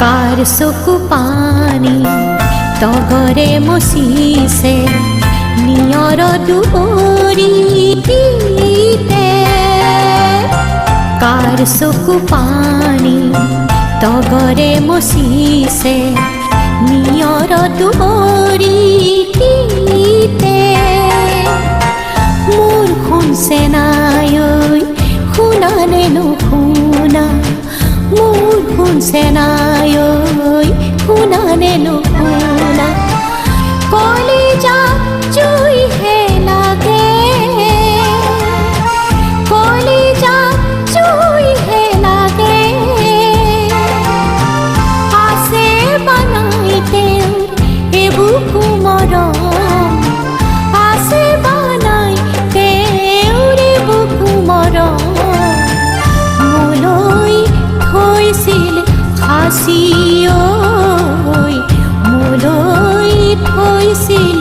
car चकु पानी तगरे मचिसे near दुबरीते car चकु पानी तगरे मचिसे near दुबरीते मोर खुनसे नाय खुनाने नुखुना मोर खुनसे नाय खुनाने नुखुना कलिजा जुई हे लागे कलिजा जुई हे लागे आसे बनाइते ए बुकु मरम आसे बनाइते ए बुकु मरम मोलई थैसिल हासि मोलई थैसिल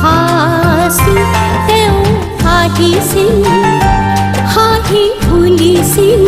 हासि तेও হাঁহিছিল হাঁহি ভুলিছিল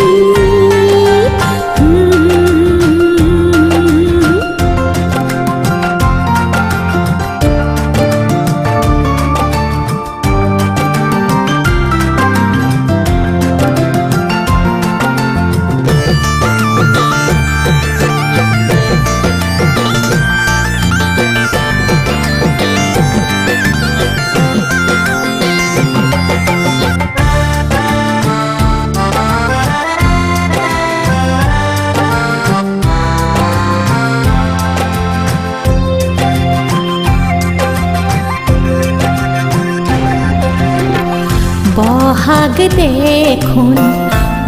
बहाग देखुन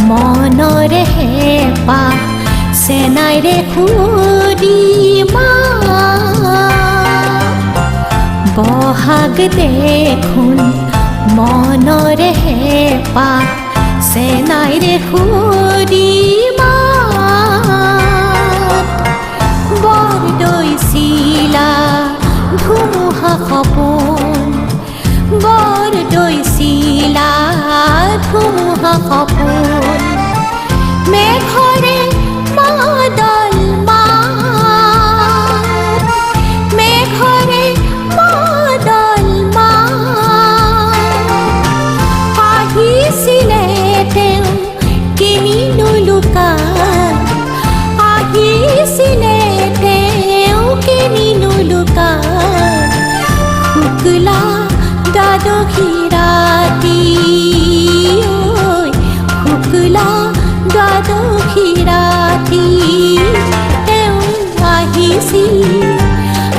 मनरे हेपा सेनाई रे खुरिमा बहाग देखुन मनरे हेपा सेनाई रे खुरिमा बर दइसिला धुमुहा खपोन बर दइसिला धुमुहा खपोन मेघरे बादल मात मेघरे बादल मात আহিছিলে তেও কিনিনো লুকাই আহিছিলে তেও কিনিনো লুকাই শুক্লা দ্বাদশী ৰাতি শুক্লা দ্বাদশী ৰাতি তেও আহিছিল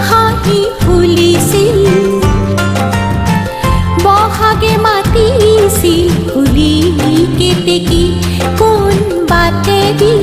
হাঁহি ফুলিছিল বহাগে মাতিছিল ফুলি কেতেকী কোন বাটেদি